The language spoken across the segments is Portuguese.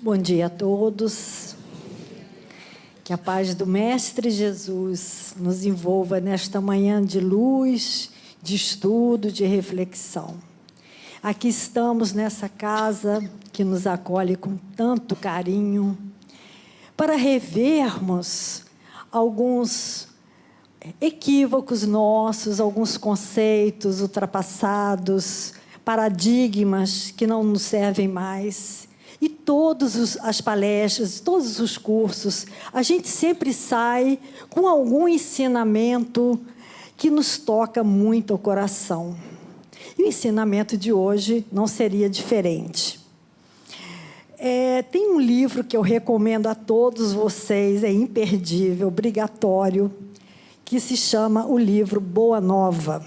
Bom dia a todos. Que a paz do Mestre Jesus nos envolva nesta manhã de luz, de estudo, de reflexão. Aqui estamos nessa casa que nos acolhe com tanto carinho, para revermos alguns equívocos nossos, alguns conceitos ultrapassados, paradigmas que não nos servem mais. E todas as palestras, todos os cursos, a gente sempre sai com algum ensinamento que nos toca muito o coração. E o ensinamento de hoje não seria diferente. Tem um livro que eu recomendo a todos vocês, é imperdível, obrigatório, que se chama o livro Boa Nova.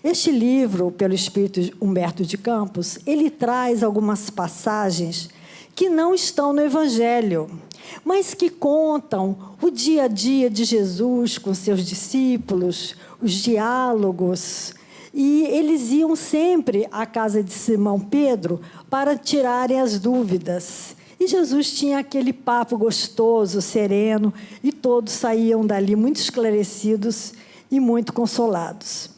Este livro, pelo espírito Humberto de Campos, ele traz algumas passagens que não estão no Evangelho, mas que contam o dia a dia de Jesus com seus discípulos, os diálogos. E eles iam sempre à casa de Simão Pedro para tirarem as dúvidas. E Jesus tinha aquele papo gostoso, sereno, e todos saíam dali muito esclarecidos e muito consolados.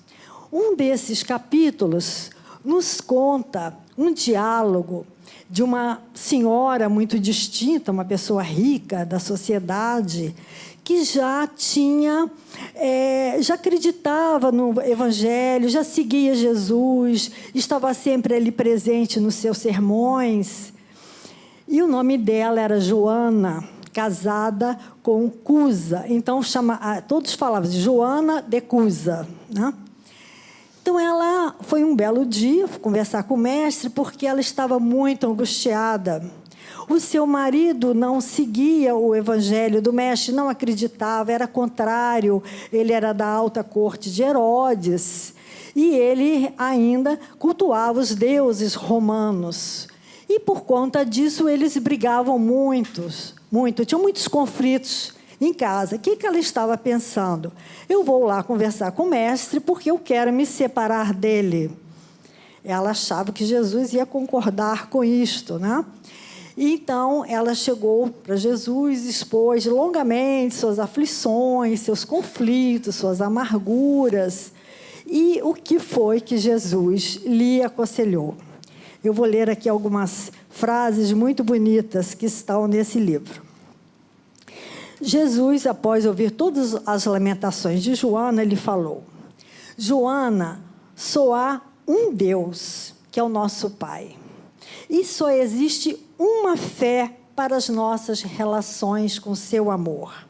Um desses capítulos nos conta um diálogo de uma senhora muito distinta, uma pessoa rica da sociedade, que já acreditava no Evangelho, já seguia Jesus, estava sempre ali presente nos seus sermões. E o nome dela era Joana, casada com Cusa. Então, todos falavam de Joana de Cusa, né? Então, ela foi um belo dia conversar com o mestre, porque ela estava muito angustiada. O seu marido não seguia o evangelho do mestre, não acreditava, era contrário, ele era da alta corte de Herodes, e ele ainda cultuava os deuses romanos. E, por conta disso, eles brigavam muito, tinham muitos conflitos em casa. O que ela estava pensando? Eu vou lá conversar com o mestre porque eu quero me separar dele. Ela achava que Jesus ia concordar com isto, né? Então, ela chegou para Jesus, expôs longamente suas aflições, seus conflitos, suas amarguras. E o que foi que Jesus lhe aconselhou? Eu vou ler aqui algumas frases muito bonitas que estão nesse livro. Jesus, após ouvir todas as lamentações de Joana, ele falou: Joana, só há um Deus, que é o nosso Pai. E só existe uma fé para as nossas relações com seu amor.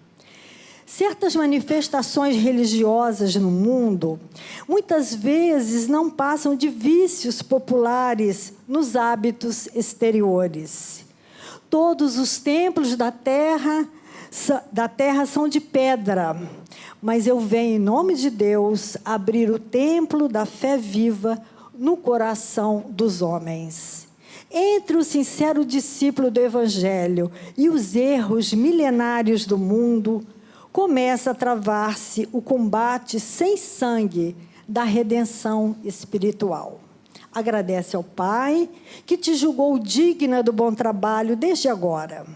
Certas manifestações religiosas no mundo, muitas vezes não passam de vícios populares nos hábitos exteriores. Todos os templos da terra são de pedra, mas eu venho, em nome de Deus, abrir o templo da fé viva no coração dos homens. Entre o sincero discípulo do Evangelho e os erros milenários do mundo, começa a travar-se o combate sem sangue da redenção espiritual. Agradece ao Pai, que te julgou digna do bom trabalho desde agora.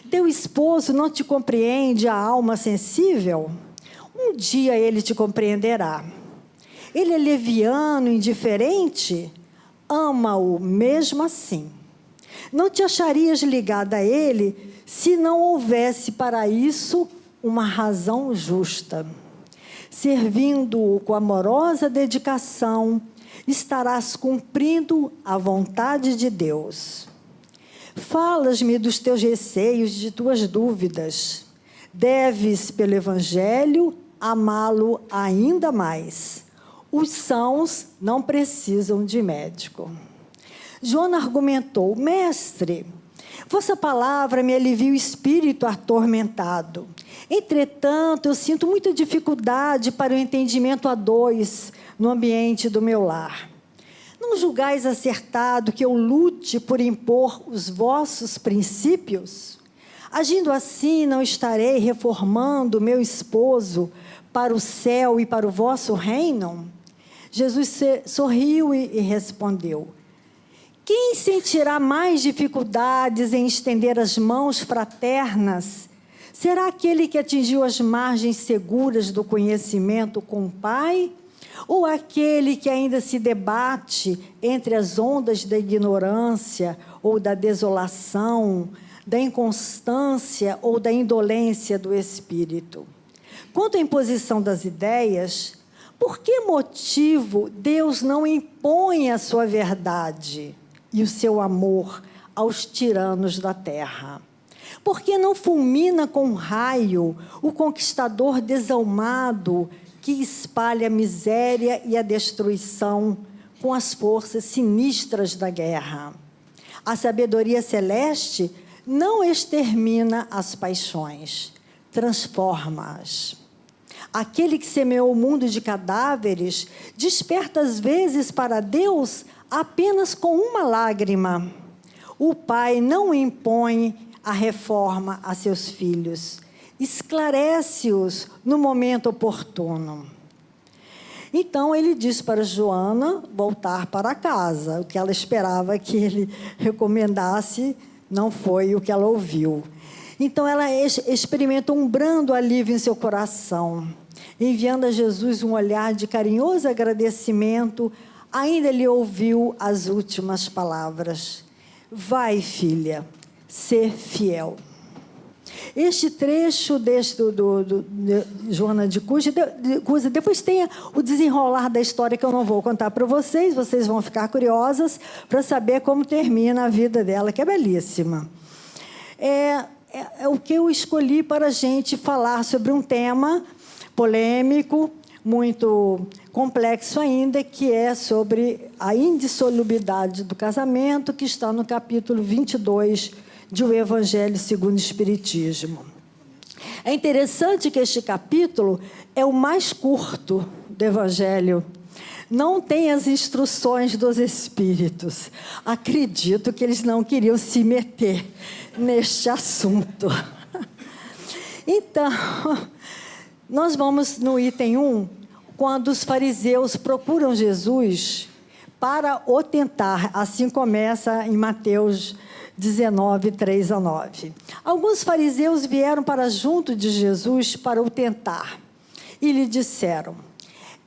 Teu esposo não te compreende a alma sensível? Um dia ele te compreenderá. Ele é leviano, indiferente? Ama-o mesmo assim. Não te acharias ligada a ele se não houvesse para isso uma razão justa. Servindo-o com amorosa dedicação, estarás cumprindo a vontade de Deus. Falas-me dos teus receios, de tuas dúvidas. Deves, pelo Evangelho, amá-lo ainda mais. Os sãos não precisam de médico. Joana argumentou: Mestre, vossa palavra me alivia o espírito atormentado. Entretanto, eu sinto muita dificuldade para o entendimento a dois no ambiente do meu lar. Não julgais acertado que eu lute por impor os vossos princípios? Agindo assim, não estarei reformando meu esposo para o céu e para o vosso reino? Jesus sorriu e respondeu: Quem sentirá mais dificuldades em estender as mãos fraternas? Será aquele que atingiu as margens seguras do conhecimento com o Pai? Ou aquele que ainda se debate entre as ondas da ignorância ou da desolação, da inconstância ou da indolência do espírito? Quanto à imposição das ideias, por que motivo Deus não impõe a sua verdade e o seu amor aos tiranos da terra? Por que não fulmina com raio o conquistador desalmado que espalha a miséria e a destruição com as forças sinistras da guerra? A sabedoria celeste não extermina as paixões, transforma-as. Aquele que semeou o mundo de cadáveres desperta às vezes para Deus apenas com uma lágrima. O Pai não impõe a reforma a seus filhos, esclarece-os no momento oportuno. Então ele disse para Joana voltar para casa. O que ela esperava que ele recomendasse não foi o que ela ouviu. Então ela experimenta um brando alívio em seu coração, enviando a Jesus um olhar de carinhoso agradecimento. Ainda lhe ouviu as últimas palavras: vai, filha, ser fiel. Este trecho de Joana de Cusa, depois tem o desenrolar da história que eu não vou contar para vocês vão ficar curiosas para saber como termina a vida dela, que é belíssima. É o que eu escolhi para a gente falar sobre um tema polêmico, muito complexo ainda, que é sobre a indissolubilidade do casamento, que está no capítulo 22 de O Evangelho segundo o Espiritismo. É interessante que este capítulo é o mais curto do Evangelho. Não tem as instruções dos Espíritos. Acredito que eles não queriam se meter neste assunto. Então, nós vamos no item 1, quando os fariseus procuram Jesus para o tentar. Assim começa em Mateus 19, 3-9. Alguns fariseus vieram para junto de Jesus para o tentar e lhe disseram: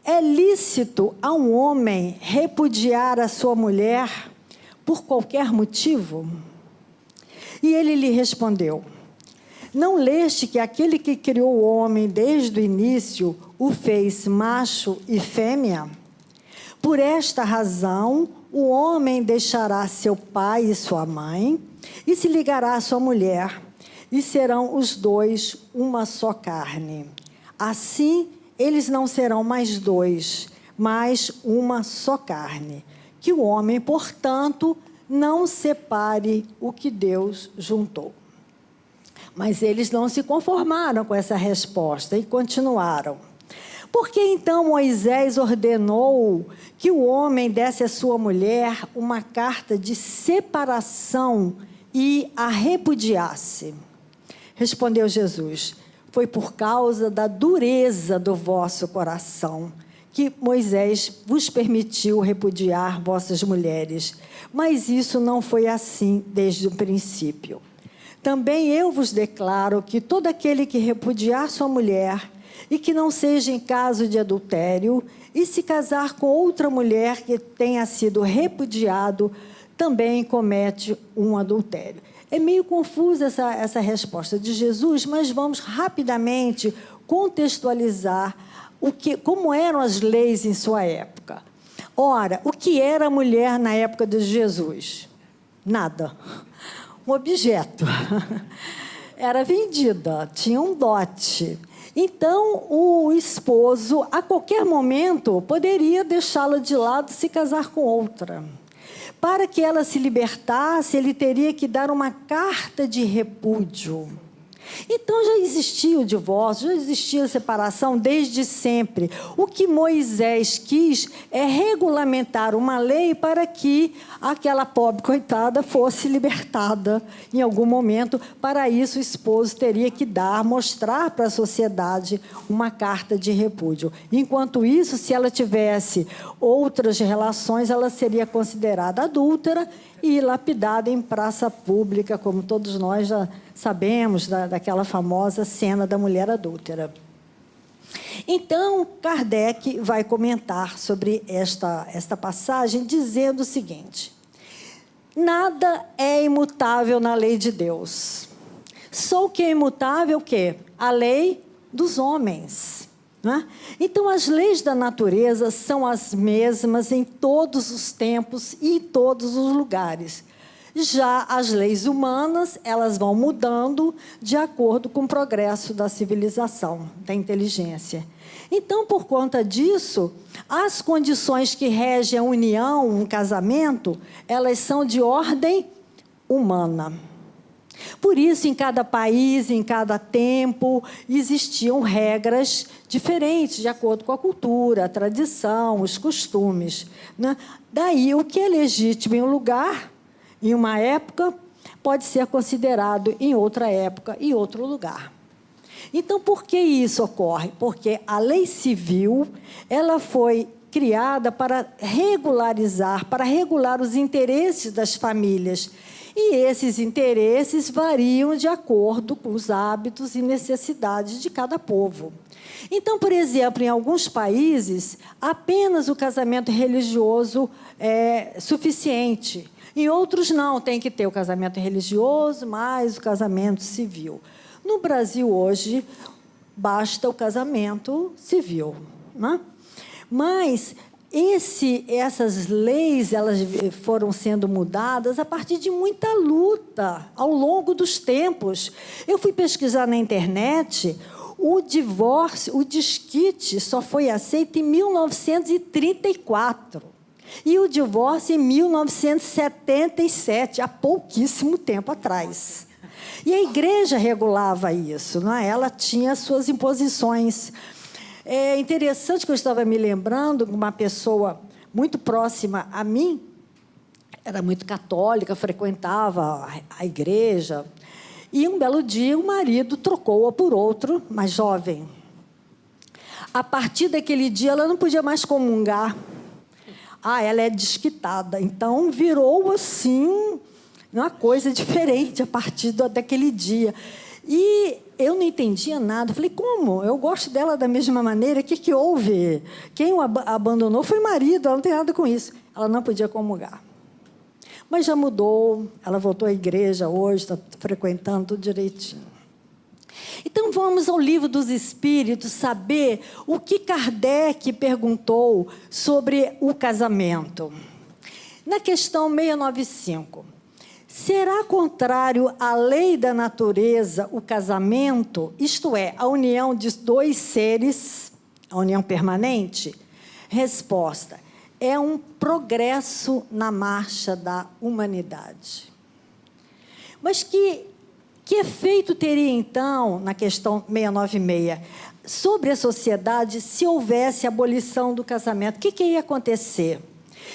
é lícito a um homem repudiar a sua mulher por qualquer motivo? E ele lhe respondeu: não leste que aquele que criou o homem desde o início o fez macho e fêmea? Por esta razão, o homem deixará seu pai e sua mãe e se ligará à sua mulher, e serão os dois uma só carne. Assim, eles não serão mais dois, mas uma só carne. Que o homem, portanto, não separe o que Deus juntou. Mas eles não se conformaram com essa resposta e continuaram: por que então Moisés ordenou que o homem desse à sua mulher uma carta de separação e a repudiasse? Respondeu Jesus: foi por causa da dureza do vosso coração que Moisés vos permitiu repudiar vossas mulheres. Mas isso não foi assim desde o princípio. Também eu vos declaro que todo aquele que repudiar sua mulher, e que não seja em caso de adultério, e se casar com outra mulher que tenha sido repudiado, também comete um adultério. É meio confusa essa resposta de Jesus, mas vamos rapidamente contextualizar como eram as leis em sua época. Ora, o que era a mulher na época de Jesus? Nada. Um objeto. Era vendida, tinha um dote. Então, o esposo, a qualquer momento, poderia deixá-la de lado e se casar com outra. Para que ela se libertasse, ele teria que dar uma carta de repúdio. Então, já existia o divórcio, já existia a separação desde sempre. O que Moisés quis é regulamentar uma lei para que aquela pobre coitada fosse libertada em algum momento. Para isso, o esposo teria que mostrar para a sociedade uma carta de repúdio. Enquanto isso, se ela tivesse outras relações, ela seria considerada adúltera e lapidado em praça pública, como todos nós já sabemos, daquela famosa cena da mulher adúltera. Então, Kardec vai comentar sobre esta passagem, dizendo o seguinte: nada é imutável na lei de Deus. Só o que é imutável, o quê? A lei dos homens. Né? Então, as leis da natureza são as mesmas em todos os tempos e em todos os lugares. Já as leis humanas, elas vão mudando de acordo com o progresso da civilização, da inteligência. Então, por conta disso, as condições que regem a união, um casamento, elas são de ordem humana. Por isso, em cada país, em cada tempo, existiam regras diferentes, de acordo com a cultura, a tradição, os costumes. Né? Daí, o que é legítimo em um lugar, em uma época, pode ser considerado em outra época e outro lugar. Então, por que isso ocorre? Porque a lei civil, ela foi criada para regularizar, para regular os interesses das famílias. E esses interesses variam de acordo com os hábitos e necessidades de cada povo. Então, por exemplo, em alguns países, apenas o casamento religioso é suficiente. Em outros, não, tem que ter o casamento religioso mais o casamento civil. No Brasil, hoje, basta o casamento civil. Né? Mas essas leis, elas foram sendo mudadas a partir de muita luta ao longo dos tempos. Eu fui pesquisar na internet, o divórcio, o desquite só foi aceito em 1934. E o divórcio em 1977, há pouquíssimo tempo atrás. E a igreja regulava isso, não é? Ela tinha suas imposições. É interessante que eu estava me lembrando de uma pessoa muito próxima a mim, era muito católica, frequentava a igreja, e um belo dia o marido trocou-a por outro, mais jovem. A partir daquele dia, ela não podia mais comungar. Ela é desquitada. Então, virou assim, uma coisa diferente a partir daquele dia. E eu não entendia nada. Falei, como? Eu gosto dela da mesma maneira. O que houve? Quem o abandonou foi o marido, ela não tem nada com isso. Ela não podia comungar. Mas já mudou, ela voltou à igreja hoje, está frequentando tudo direitinho. Então, vamos ao Livro dos Espíritos saber o que Kardec perguntou sobre o casamento. Na questão 695, será contrário à lei da natureza o casamento, isto é, a união de dois seres, a união permanente? Resposta: é um progresso na marcha da humanidade. Mas que efeito teria, então, na questão 696, sobre a sociedade se houvesse abolição do casamento? O que ia acontecer?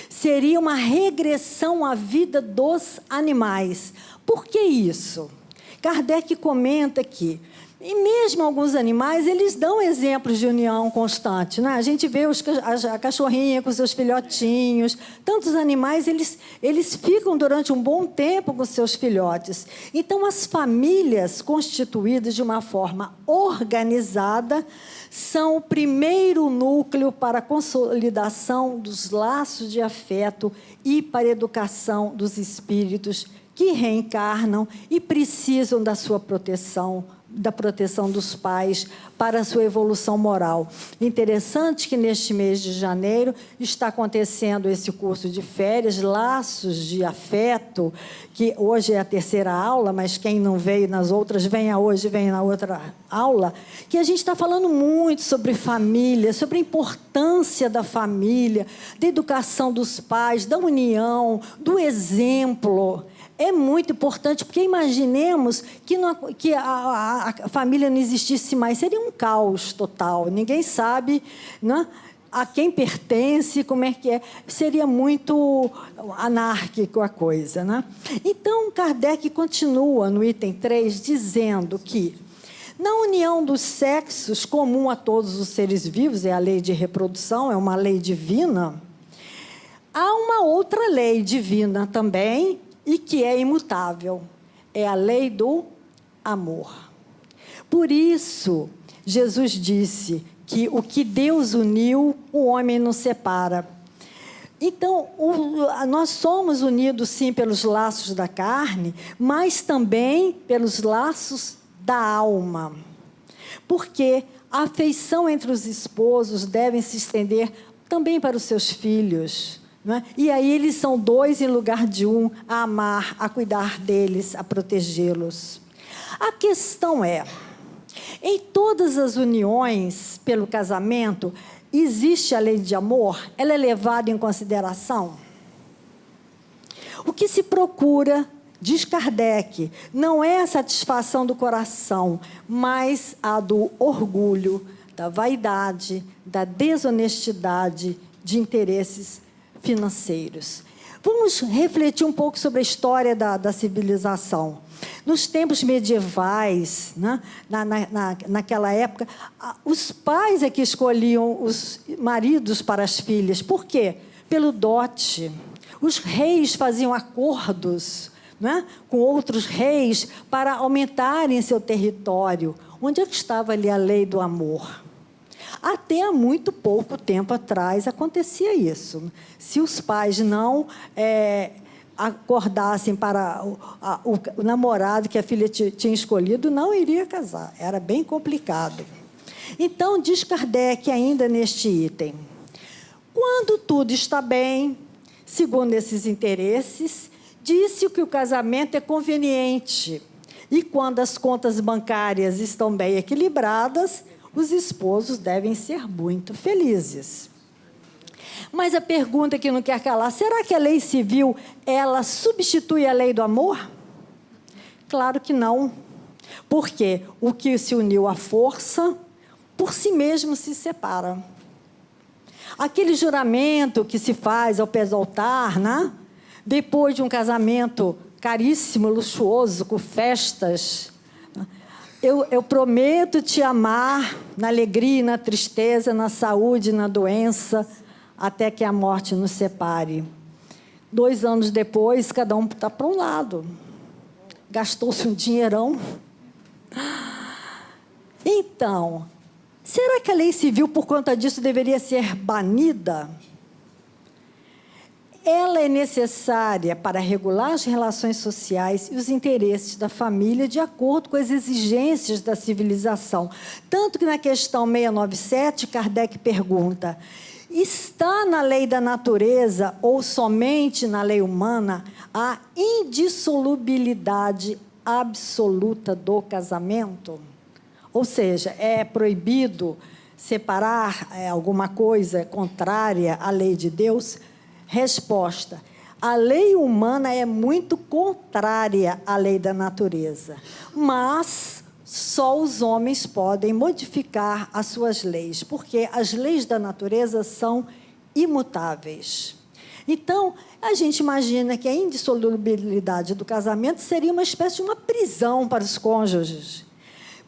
Seria uma regressão à vida dos animais. Por que isso? Kardec comenta que, e mesmo alguns animais, eles dão exemplos de união constante. Né? A gente vê a cachorrinha com seus filhotinhos. Tantos animais, eles ficam durante um bom tempo com seus filhotes. Então, as famílias constituídas de uma forma organizada são o primeiro núcleo para a consolidação dos laços de afeto e para a educação dos espíritos que reencarnam e precisam da sua proteção, da proteção dos pais para a sua evolução moral. Interessante que neste mês de janeiro está acontecendo esse curso de férias, Laços de Afeto, que hoje é a terceira aula, mas quem não veio nas outras, venha hoje, venha na outra aula, que a gente está falando muito sobre família, sobre a importância da família, da educação dos pais, da união, do exemplo. É muito importante, porque imaginemos que a família não existisse mais. Seria um caos total. Ninguém sabe, né, a quem pertence, como é que é. Seria muito anárquico a coisa. Né? Então, Kardec continua no item 3, dizendo que na união dos sexos, comum a todos os seres vivos, é a lei de reprodução, é uma lei divina, Há uma outra lei divina também, e que é imutável. É a lei do amor. Por isso, Jesus disse que o que Deus uniu, o homem não separa. Então, nós somos unidos, sim, pelos laços da carne, mas também pelos laços da alma. Porque a afeição entre os esposos deve se estender também para os seus filhos. Não é? E aí eles são dois em lugar de um, a amar, a cuidar deles, a protegê-los. A questão é, em todas as uniões pelo casamento, existe a lei de amor? Ela é levada em consideração? O que se procura, diz Kardec, não é a satisfação do coração, mas a do orgulho, da vaidade, da desonestidade, de interesses financeiros. Vamos refletir um pouco sobre a história da civilização. Nos tempos medievais, né, naquela época, os pais é que escolhiam os maridos para as filhas. Por quê? Pelo dote. Os reis faziam acordos, né, com outros reis para aumentarem seu território. Onde é que estava ali a lei do amor? Até há muito pouco tempo atrás acontecia isso. Se os pais não acordassem para o namorado que a filha tinha escolhido, não iria casar. Era bem complicado. Então, diz Kardec ainda neste item: quando tudo está bem, segundo esses interesses, disse que o casamento é conveniente. E quando as contas bancárias estão bem equilibradas, os esposos devem ser muito felizes. Mas a pergunta que não quer calar, será que a lei civil, ela substitui a lei do amor? Claro que não. Porque o que se uniu à força, por si mesmo se separa. Aquele juramento que se faz ao pé do altar, né? Depois de um casamento caríssimo, luxuoso, com festas. Eu prometo te amar na alegria e na tristeza, na saúde e na doença, até que a morte nos separe. 2 anos depois, cada um está para um lado. Gastou-se um dinheirão. Então, será que a lei civil, por conta disso, deveria ser banida? Ela é necessária para regular as relações sociais e os interesses da família de acordo com as exigências da civilização. Tanto que na questão 697, Kardec pergunta: está na lei da natureza ou somente na lei humana a indissolubilidade absoluta do casamento? Ou seja, é proibido separar alguma coisa contrária à lei de Deus? Resposta: a lei humana é muito contrária à lei da natureza, mas só os homens podem modificar as suas leis, porque as leis da natureza são imutáveis. Então, a gente imagina que a indissolubilidade do casamento seria uma espécie de uma prisão para os cônjuges,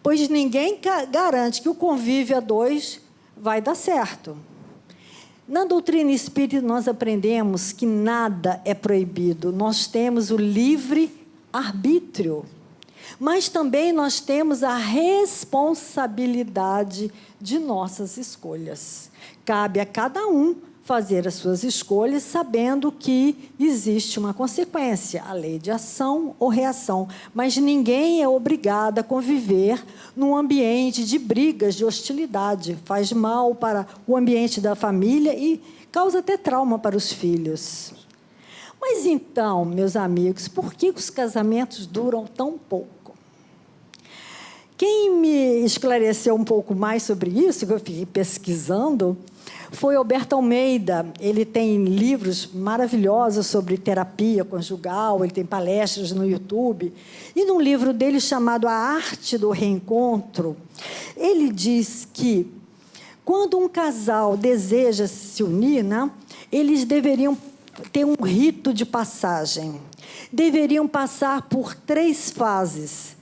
pois ninguém garante que o convívio a dois vai dar certo. Na doutrina espírita, nós aprendemos que nada é proibido. Nós temos o livre arbítrio. Mas também nós temos a responsabilidade de nossas escolhas. Cabe a cada um fazer as suas escolhas, sabendo que existe uma consequência, a lei de ação ou reação. Mas ninguém é obrigado a conviver num ambiente de brigas, de hostilidade. Faz mal para o ambiente da família e causa até trauma para os filhos. Mas então, meus amigos, por que os casamentos duram tão pouco? Quem me esclareceu um pouco mais sobre isso, que eu fiquei pesquisando, foi Alberto Almeida. Ele tem livros maravilhosos sobre terapia conjugal, ele tem palestras no YouTube. E num livro dele chamado A Arte do Reencontro, ele diz que quando um casal deseja se unir, né, eles deveriam ter um rito de passagem. Deveriam passar por 3 fases: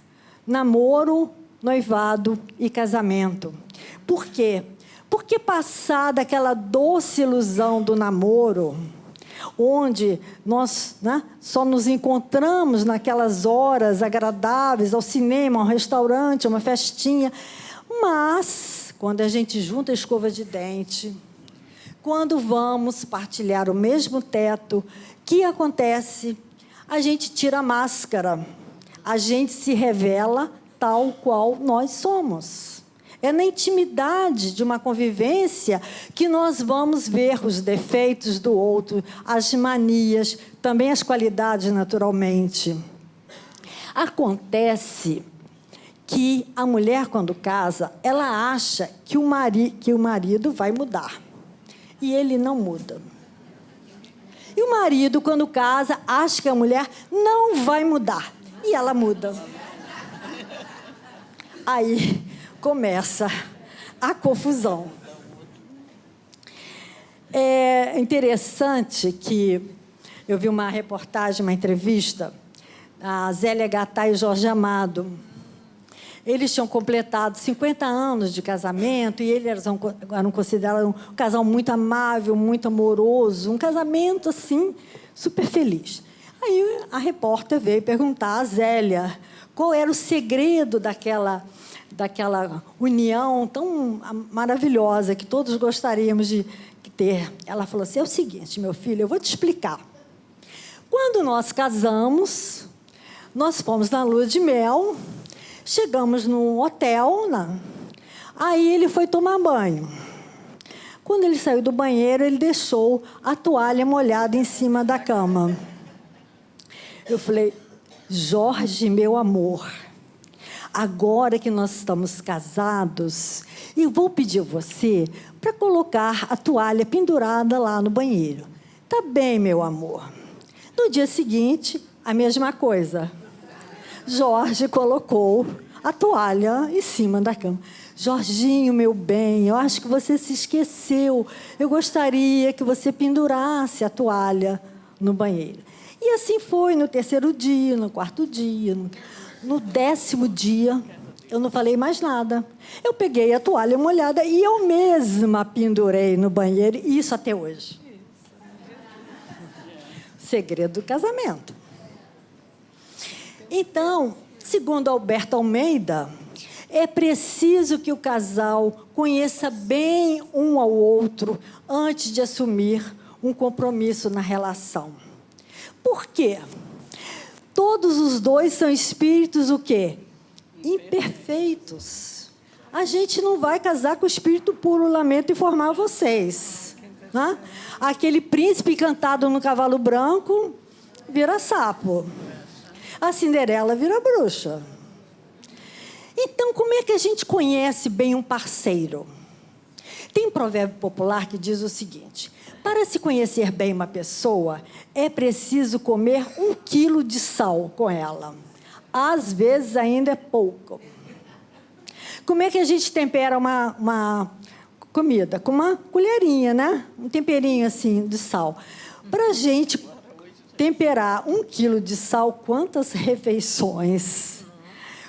namoro, noivado e casamento. Por quê? Porque passada aquela doce ilusão do namoro, onde nós, né, só nos encontramos naquelas horas agradáveis, ao cinema, ao restaurante, a uma festinha. Mas, quando a gente junta a escova de dente, quando vamos partilhar o mesmo teto, o que acontece? A gente tira a máscara, a gente se revela tal qual nós somos. É na intimidade de uma convivência que nós vamos ver os defeitos do outro, as manias, também as qualidades, naturalmente. Acontece que a mulher, quando casa, ela acha que o marido vai mudar. E ele não muda. E o marido, quando casa, acha que a mulher não vai mudar. E ela muda. Aí começa a confusão. É interessante que eu vi uma reportagem, uma entrevista, a Zélia Gattai e Jorge Amado. Eles tinham completado 50 anos de casamento e eles eram considerados um casal muito amável, muito amoroso, um casamento, assim, super feliz. Aí a repórter veio perguntar a Zélia qual era o segredo daquela união tão maravilhosa que todos gostaríamos de ter. Ela falou assim, é o seguinte, meu filho, eu vou te explicar. Quando nós casamos, nós fomos na lua de mel, chegamos num hotel, aí ele foi tomar banho. Quando ele saiu do banheiro, ele deixou a toalha molhada em cima da cama. Eu falei, Jorge, meu amor, agora que nós estamos casados, eu vou pedir a você para colocar a toalha pendurada lá no banheiro. Tá bem, meu amor. No dia seguinte, a mesma coisa. Jorge colocou a toalha em cima da cama. Jorginho, meu bem, eu acho que você se esqueceu. Eu gostaria que você pendurasse a toalha no banheiro. E assim foi no terceiro dia, no quarto dia, no 10º dia, eu não falei mais nada. Eu peguei a toalha molhada e eu mesma pendurei no banheiro, e isso até hoje. Segredo do casamento. Então, segundo Alberto Almeida, é preciso que o casal conheça bem um ao outro antes de assumir um compromisso na relação. Por quê? Todos os dois são espíritos o quê? Imperfeitos. A gente não vai casar com o espírito puro, lamento informar vocês. Né? Aquele príncipe encantado no cavalo branco vira sapo. A Cinderela vira bruxa. Então, como é que a gente conhece bem um parceiro? Tem um provérbio popular que diz o seguinte, para se conhecer bem uma pessoa, é preciso comer 1 quilo de sal com ela. Às vezes ainda é pouco. Como é que a gente tempera uma comida? Com uma colherinha, né? Um temperinho assim de sal. Para a gente temperar 1 quilo de sal, quantas refeições?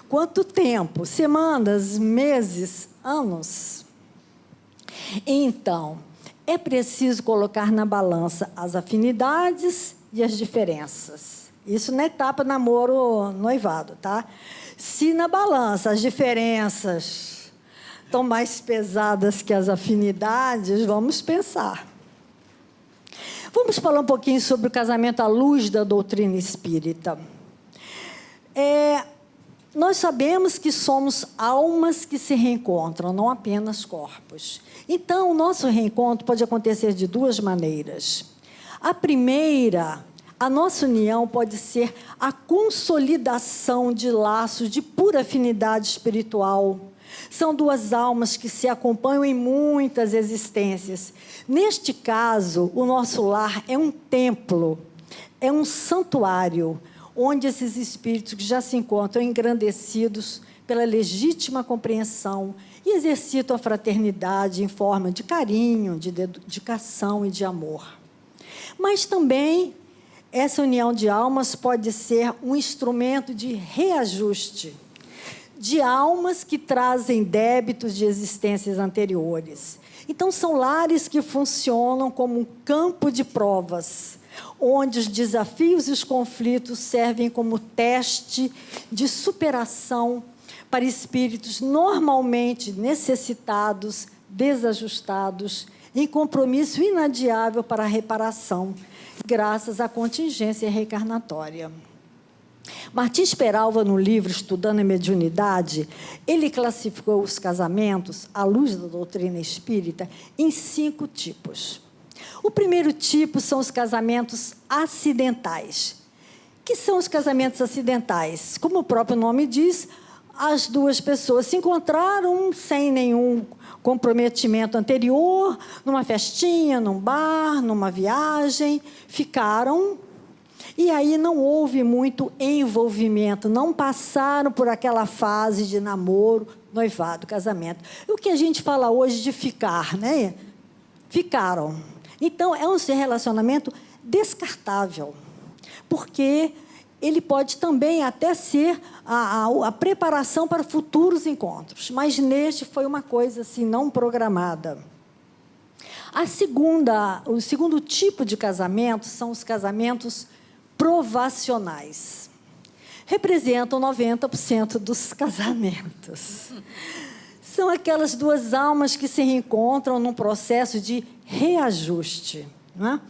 Quanto tempo? Semanas, meses, anos? Então, é preciso colocar na balança as afinidades e as diferenças. Isso na etapa namoro, noivado, tá? Se na balança as diferenças estão mais pesadas que as afinidades, vamos pensar. Vamos falar um pouquinho sobre o casamento à luz da doutrina espírita. Nós sabemos que somos almas que se reencontram, não apenas corpos. Então, o nosso reencontro pode acontecer de 2 maneiras. A primeira, a nossa união pode ser a consolidação de laços de pura afinidade espiritual. São 2 almas que se acompanham em muitas existências. Neste caso, o nosso lar é um templo, é um santuário, onde esses espíritos que já se encontram engrandecidos pela legítima compreensão e exercitam a fraternidade em forma de carinho, de dedicação e de amor. Mas também essa união de almas pode ser um instrumento de reajuste de almas que trazem débitos de existências anteriores. Então, são lares que funcionam como um campo de provas, onde os desafios e os conflitos servem como teste de superação para espíritos normalmente necessitados, desajustados, em compromisso inadiável para a reparação, graças à contingência reencarnatória. Martins Peralva, no livro Estudando a Mediunidade, ele classificou os casamentos, à luz da doutrina espírita, em 5 tipos. O primeiro tipo são os casamentos acidentais. Que são os casamentos acidentais? Como o próprio nome diz, as duas pessoas se encontraram sem nenhum comprometimento anterior, numa festinha, num bar, numa viagem, ficaram, e aí não houve muito envolvimento, não passaram por aquela fase de namoro, noivado, casamento. O que a gente fala hoje de ficar, né? Ficaram. Então, é um relacionamento descartável, porque ele pode também até ser a preparação para futuros encontros, mas neste foi uma coisa assim, não programada. O segundo tipo de casamento são os casamentos provacionais. Representam 90% dos casamentos. São aquelas duas almas que se reencontram num processo de reajuste, né?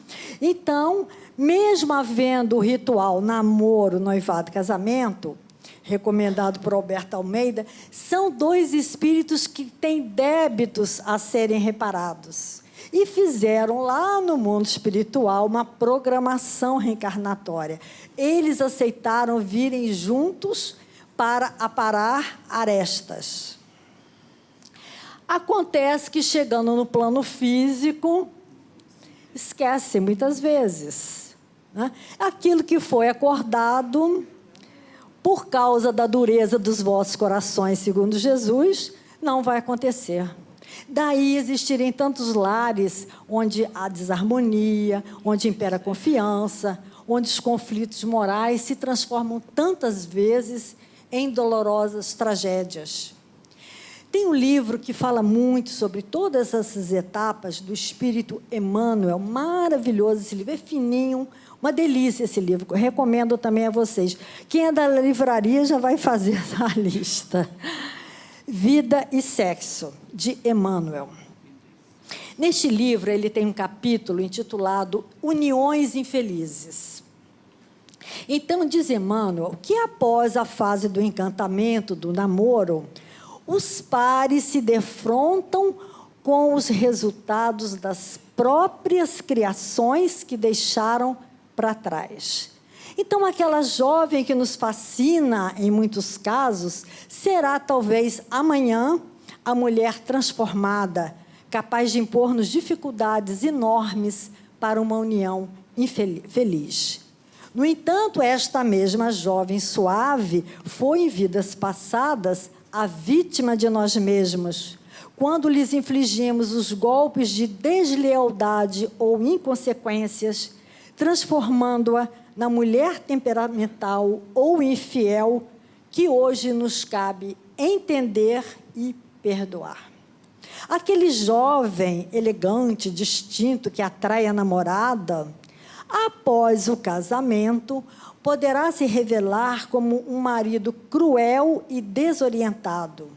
Então, mesmo havendo o ritual namoro, noivado, casamento, recomendado por Alberto Almeida, são 2 espíritos que têm débitos a serem reparados. E fizeram lá no mundo espiritual uma programação reencarnatória. Eles aceitaram virem juntos para aparar arestas. Acontece que, chegando no plano físico, esquecem muitas vezes, né? Aquilo que foi acordado por causa da dureza dos vossos corações, segundo Jesus, não vai acontecer. Daí existirem tantos lares onde há desarmonia, onde impera a confiança, onde os conflitos morais se transformam tantas vezes em dolorosas tragédias. Tem um livro que fala muito sobre todas essas etapas do Espírito Emmanuel, maravilhoso esse livro, é fininho, uma delícia esse livro, eu recomendo também a vocês. Quem é da livraria já vai fazer a lista. Vida e Sexo, de Emmanuel. Neste livro, ele tem um capítulo intitulado Uniões Infelizes. Então, diz Emmanuel que após a fase do encantamento, do namoro, os pares se defrontam com os resultados das próprias criações que deixaram para trás. Então, aquela jovem que nos fascina, em muitos casos, será talvez amanhã a mulher transformada, capaz de impor-nos dificuldades enormes para uma união infeliz. No entanto, esta mesma jovem suave foi, em vidas passadas, a vítima de nós mesmos, quando lhes infligimos os golpes de deslealdade ou inconsequências, transformando-a na mulher temperamental ou infiel que hoje nos cabe entender e perdoar. Aquele jovem elegante, distinto, que atrai a namorada, após o casamento, poderá se revelar como um marido cruel e desorientado,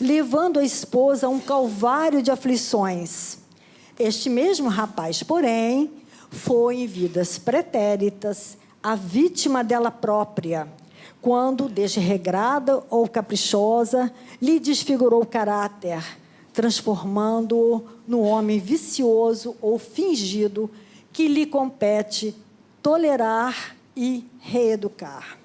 levando a esposa a um calvário de aflições. Este mesmo rapaz, porém, foi em vidas pretéritas a vítima dela própria, quando, desregrada ou caprichosa, lhe desfigurou o caráter, transformando-o no homem vicioso ou fingido que lhe compete tolerar e reeducar.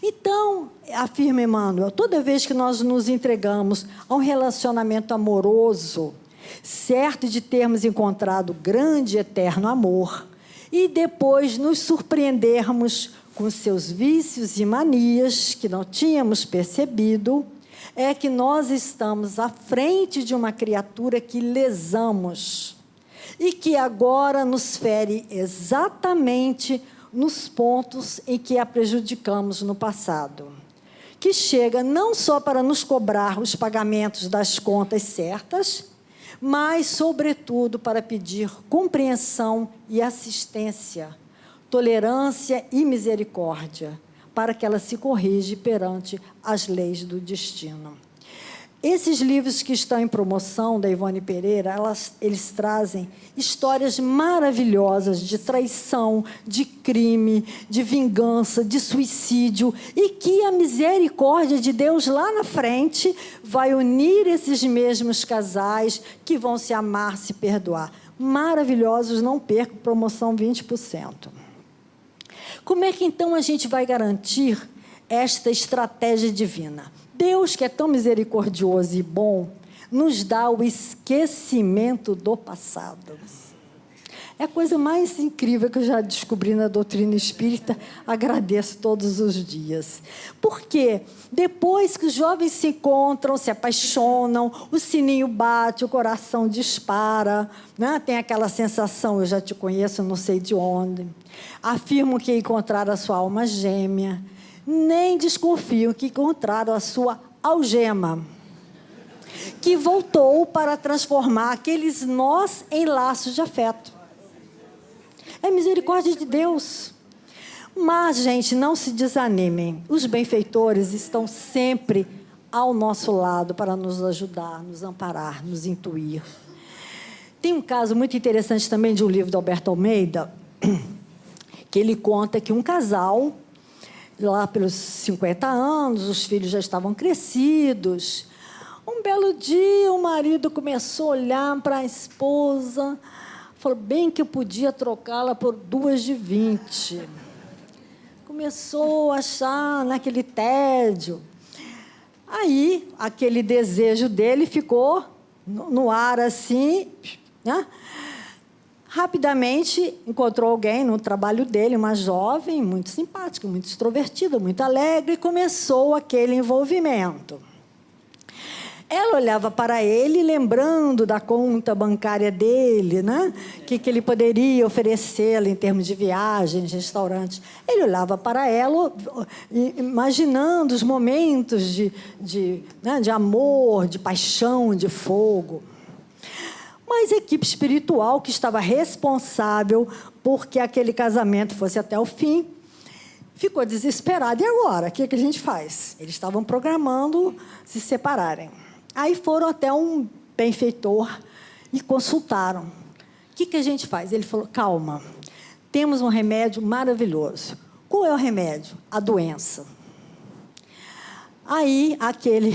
Então, afirma Emmanuel, toda vez que nós nos entregamos a um relacionamento amoroso, certo de termos encontrado grande e eterno amor, e depois nos surpreendermos com seus vícios e manias que não tínhamos percebido, é que nós estamos à frente de uma criatura que lesamos e que agora nos fere exatamente nos pontos em que a prejudicamos no passado, que chega não só para nos cobrar os pagamentos das contas certas, mas, sobretudo, para pedir compreensão e assistência, tolerância e misericórdia, para que ela se corrija perante as leis do destino. Esses livros que estão em promoção, da Ivone Pereira, eles trazem histórias maravilhosas de traição, de crime, de vingança, de suicídio, e que a misericórdia de Deus lá na frente vai unir esses mesmos casais que vão se amar, se perdoar. Maravilhosos, não percam, promoção 20%. Como é que então a gente vai garantir esta estratégia divina? Deus, que é tão misericordioso e bom, nos dá o esquecimento do passado. É a coisa mais incrível que eu já descobri na doutrina espírita. Agradeço todos os dias. Porque depois que os jovens se encontram, se apaixonam, o sininho bate, o coração dispara, né? Tem aquela sensação, eu já te conheço, não sei de onde. Afirmam que encontraram a sua alma gêmea. Nem desconfiam que encontraram a sua algema, que voltou para transformar aqueles nós em laços de afeto. É misericórdia de Deus. Mas, gente, não se desanimem. Os benfeitores estão sempre ao nosso lado para nos ajudar, nos amparar, nos intuir. Tem um caso muito interessante também de um livro do Alberto Almeida, que ele conta que um casal, lá pelos 50 anos, os filhos já estavam crescidos. Um belo dia, o marido começou a olhar para a esposa, falou, bem que eu podia trocá-la por 2 de 20. Começou a achar naquele tédio. Aí, aquele desejo dele ficou no ar assim, né? Rapidamente encontrou alguém no trabalho dele, uma jovem, muito simpática, muito extrovertida, muito alegre, e começou aquele envolvimento. Ela olhava para ele, lembrando da conta bancária dele, né? Que ele poderia oferecê-la em termos de viagens, restaurantes. Ele olhava para ela, imaginando os momentos de amor, de paixão, de fogo. Mas a equipe espiritual, que estava responsável por que aquele casamento fosse até o fim, ficou desesperada. E agora? O que a gente faz? Eles estavam programando se separarem. Aí foram até um benfeitor e consultaram. O que a gente faz? Ele falou, calma, temos um remédio maravilhoso. Qual é o remédio? A doença. Aí aquele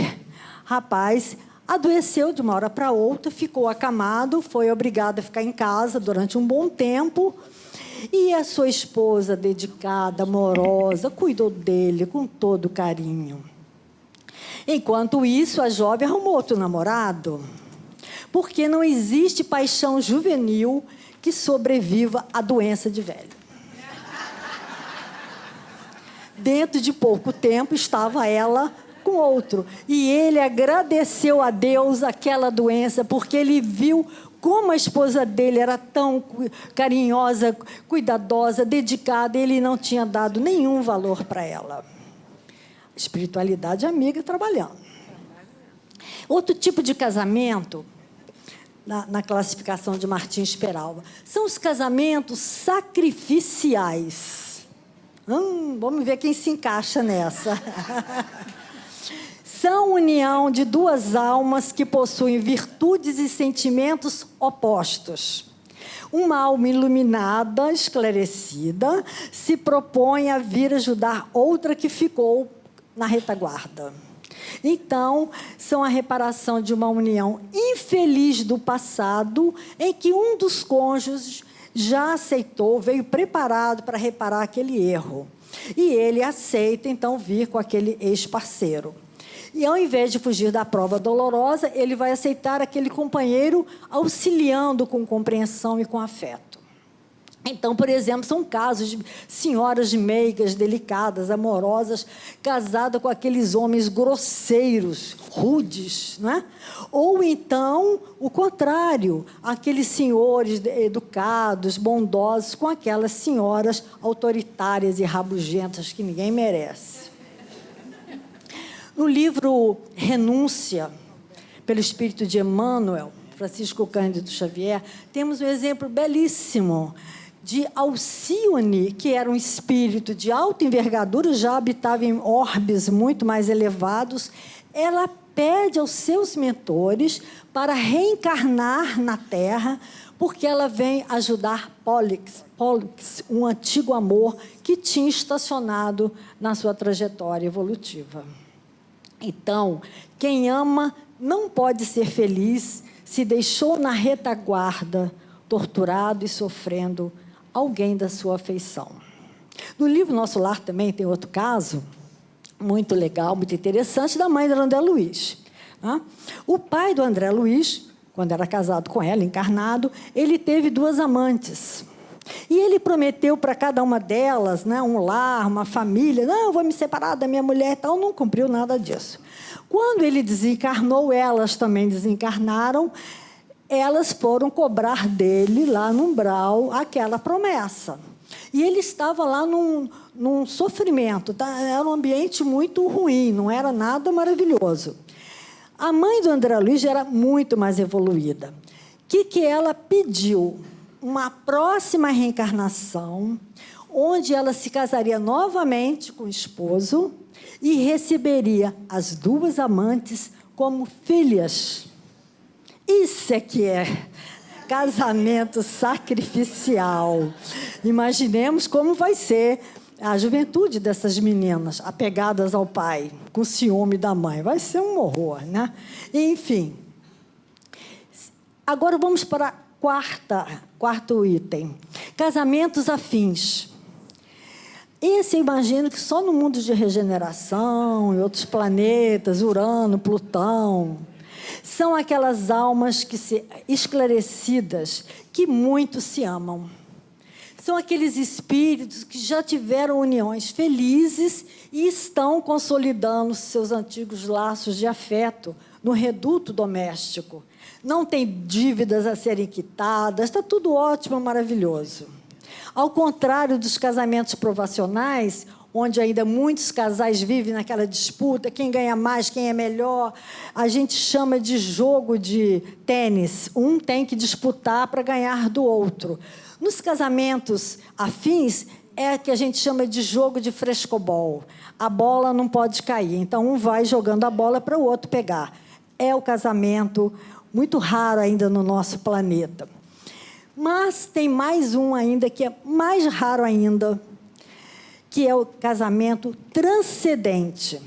rapaz adoeceu de uma hora para outra, ficou acamado, foi obrigado a ficar em casa durante um bom tempo. E a sua esposa, dedicada, amorosa, cuidou dele com todo carinho. Enquanto isso, a jovem arrumou outro namorado. Porque não existe paixão juvenil que sobreviva à doença de velho. Dentro de pouco tempo, estava ela com outro. E ele agradeceu a Deus aquela doença, porque ele viu como a esposa dele era tão carinhosa, cuidadosa, dedicada, e ele não tinha dado nenhum valor para ela. Espiritualidade amiga trabalhando. Outro tipo de casamento, na classificação de Martins Peralva, são os casamentos sacrificiais. Vamos ver quem se encaixa nessa. São união de 2 almas que possuem virtudes e sentimentos opostos. Uma alma iluminada, esclarecida, se propõe a vir ajudar outra que ficou na retaguarda. Então, são a reparação de uma união infeliz do passado, em que um dos cônjuges já aceitou, veio preparado para reparar aquele erro. E ele aceita, então, vir com aquele ex-parceiro. E, ao invés de fugir da prova dolorosa, ele vai aceitar aquele companheiro auxiliando com compreensão e com afeto. Então, por exemplo, são casos de senhoras meigas, delicadas, amorosas, casadas com aqueles homens grosseiros, rudes, né? Ou então, o contrário, aqueles senhores educados, bondosos, com aquelas senhoras autoritárias e rabugentas que ninguém merece. No livro Renúncia, pelo Espírito de Emmanuel, Francisco Cândido Xavier, temos um exemplo belíssimo, de Alcione, que era um espírito de alta envergadura, já habitava em orbes muito mais elevados, ela pede aos seus mentores para reencarnar na Terra, porque ela vem ajudar Pollux, um antigo amor que tinha estacionado na sua trajetória evolutiva. Então, quem ama não pode ser feliz se deixou na retaguarda, torturado e sofrendo alguém da sua afeição. No livro Nosso Lar também tem outro caso, muito legal, muito interessante, da mãe do André Luiz. O pai do André Luiz, quando era casado com ela, encarnado, ele teve 2 amantes. E ele prometeu para cada uma delas, um lar, uma família. Não, eu vou me separar da minha mulher e tal. Não cumpriu nada disso. Quando ele desencarnou, elas também desencarnaram. Elas foram cobrar dele, lá no umbral, aquela promessa. E ele estava lá num sofrimento. Era um ambiente muito ruim, não era nada maravilhoso. A mãe do André Luiz era muito mais evoluída. O que ela pediu? Uma próxima reencarnação, onde ela se casaria novamente com o esposo e receberia as 2 amantes como filhas. Isso é que é casamento sacrificial. Imaginemos como vai ser a juventude dessas meninas, apegadas ao pai, com ciúme da mãe. Vai ser um horror, né? Enfim. Agora vamos para quarto item. Casamentos afins. Esse eu imagino que só no mundo de regeneração, em outros planetas, Urano, Plutão, são aquelas almas esclarecidas que muito se amam. São aqueles espíritos que já tiveram uniões felizes e estão consolidando seus antigos laços de afeto no reduto doméstico. Não tem dívidas a serem quitadas, está tudo ótimo, maravilhoso. Ao contrário dos casamentos provacionais, onde ainda muitos casais vivem naquela disputa, quem ganha mais, quem é melhor, a gente chama de jogo de tênis. Um tem que disputar para ganhar do outro. Nos casamentos afins, é que a gente chama de jogo de frescobol. A bola não pode cair, então um vai jogando a bola para o outro pegar. É o casamento muito raro ainda no nosso planeta. Mas tem mais um ainda, que é mais raro ainda, que é o casamento transcendente.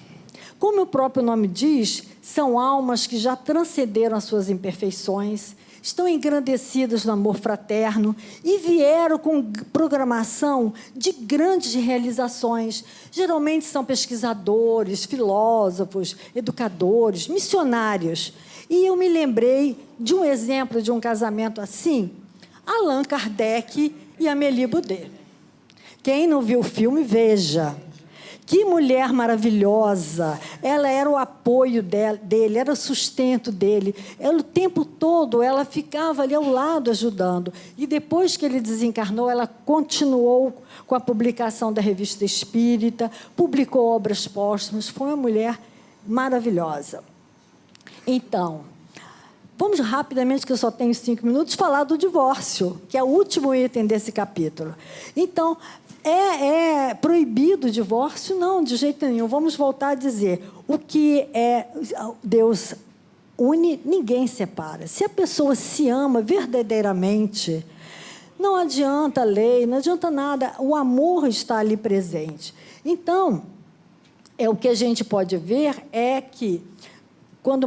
Como o próprio nome diz, são almas que já transcenderam as suas imperfeições, estão engrandecidas no amor fraterno e vieram com programação de grandes realizações. Geralmente são pesquisadores, filósofos, educadores, missionários. E eu me lembrei de um exemplo de um casamento assim, Allan Kardec e Amélie Boudet. Quem não viu o filme, veja. Que mulher maravilhosa. Ela era o apoio dele, era o sustento dele. Ela, o tempo todo, ela ficava ali ao lado ajudando. E depois que ele desencarnou, ela continuou com a publicação da Revista Espírita, publicou obras póstumas. Foi uma mulher maravilhosa. Então, vamos rapidamente, que eu só tenho 5 minutos, falar do divórcio, que é o último item desse capítulo. Então, é proibido o divórcio? Não, de jeito nenhum. Vamos voltar a dizer, o que Deus une, ninguém separa. Se a pessoa se ama verdadeiramente, não adianta a lei, não adianta nada, o amor está ali presente. Então, o que a gente pode ver é que, quando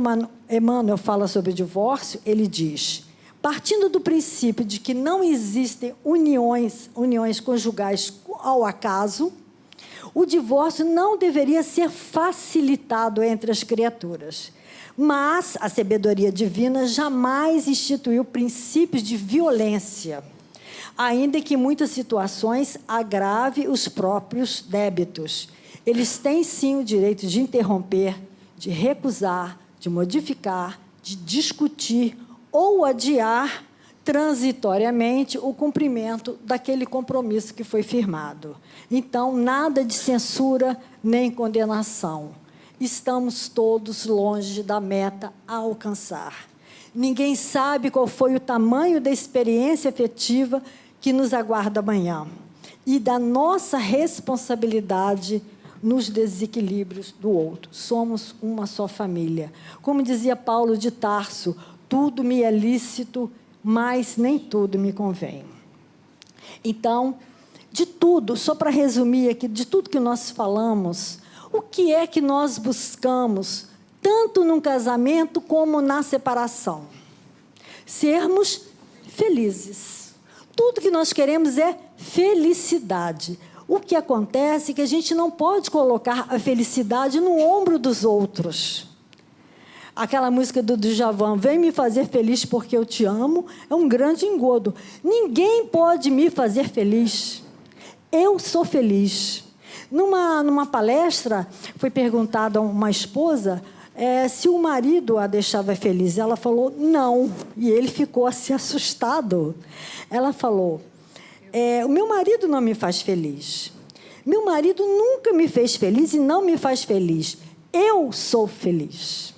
Emmanuel fala sobre o divórcio, ele diz: partindo do princípio de que não existem uniões conjugais ao acaso, o divórcio não deveria ser facilitado entre as criaturas. Mas a sabedoria divina jamais instituiu princípios de violência, ainda que em muitas situações agrave os próprios débitos. Eles têm, sim, o direito de interromper, de recusar, de modificar, de discutir ou adiar transitoriamente o cumprimento daquele compromisso que foi firmado. Então, nada de censura nem condenação. Estamos todos longe da meta a alcançar. Ninguém sabe qual foi o tamanho da experiência afetiva que nos aguarda amanhã e da nossa responsabilidade nos desequilíbrios do outro. Somos uma só família. Como dizia Paulo de Tarso, tudo me é lícito, mas nem tudo me convém. Então, de tudo, só para resumir aqui, de tudo que nós falamos, o que é que nós buscamos, tanto num casamento como na separação? Sermos felizes. Tudo que nós queremos é felicidade. O que acontece é que a gente não pode colocar a felicidade no ombro dos outros. Aquela música do Djavan, vem me fazer feliz porque eu te amo, é um grande engodo. Ninguém pode me fazer feliz. Eu sou feliz. Numa palestra, foi perguntada a uma esposa se o marido a deixava feliz. Ela falou, não. E ele ficou assim assustado. Ela falou, o meu marido não me faz feliz. Meu marido nunca me fez feliz e não me faz feliz. Eu sou feliz.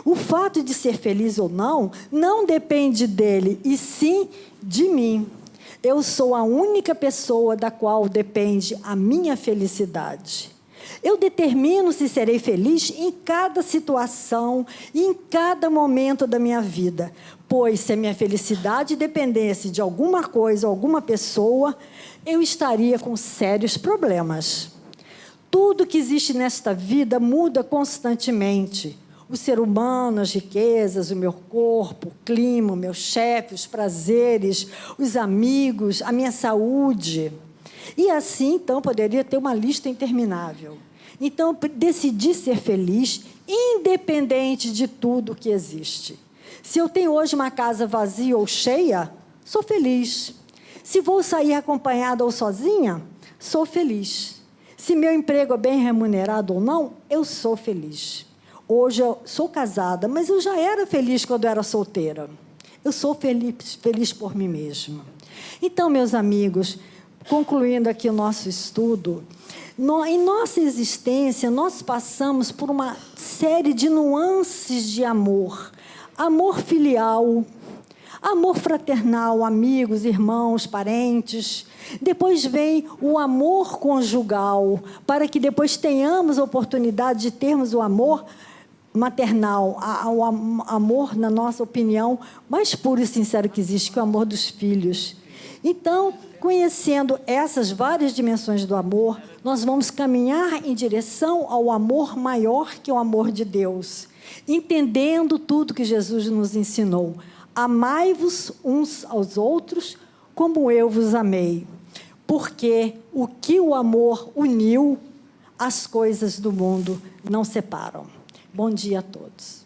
O fato de ser feliz ou não, não depende dele, e sim de mim. Eu sou a única pessoa da qual depende a minha felicidade. Eu determino se serei feliz em cada situação e em cada momento da minha vida. Pois se a minha felicidade dependesse de alguma coisa, alguma pessoa, eu estaria com sérios problemas. Tudo que existe nesta vida muda constantemente. O ser humano, as riquezas, o meu corpo, o clima, o meu chefe, os prazeres, os amigos, a minha saúde. E assim, então, poderia ter uma lista interminável. Então, eu decidi ser feliz, independente de tudo que existe. Se eu tenho hoje uma casa vazia ou cheia, sou feliz. Se vou sair acompanhada ou sozinha, sou feliz. Se meu emprego é bem remunerado ou não, eu sou feliz. Hoje eu sou casada, mas eu já era feliz quando eu era solteira. Eu sou feliz por mim mesma. Então, meus amigos, concluindo aqui o nosso estudo, em nossa existência, nós passamos por uma série de nuances de amor. Amor filial, amor fraternal, amigos, irmãos, parentes. Depois vem o amor conjugal, para que depois tenhamos a oportunidade de termos o amor maternal, o amor, na nossa opinião, mais puro e sincero que existe, que é o amor dos filhos. Então, conhecendo essas várias dimensões do amor, nós vamos caminhar em direção ao amor maior que o amor de Deus, entendendo tudo que Jesus nos ensinou. Amai-vos uns aos outros como eu vos amei, porque o que o amor uniu, as coisas do mundo não separam. Bom dia a todos.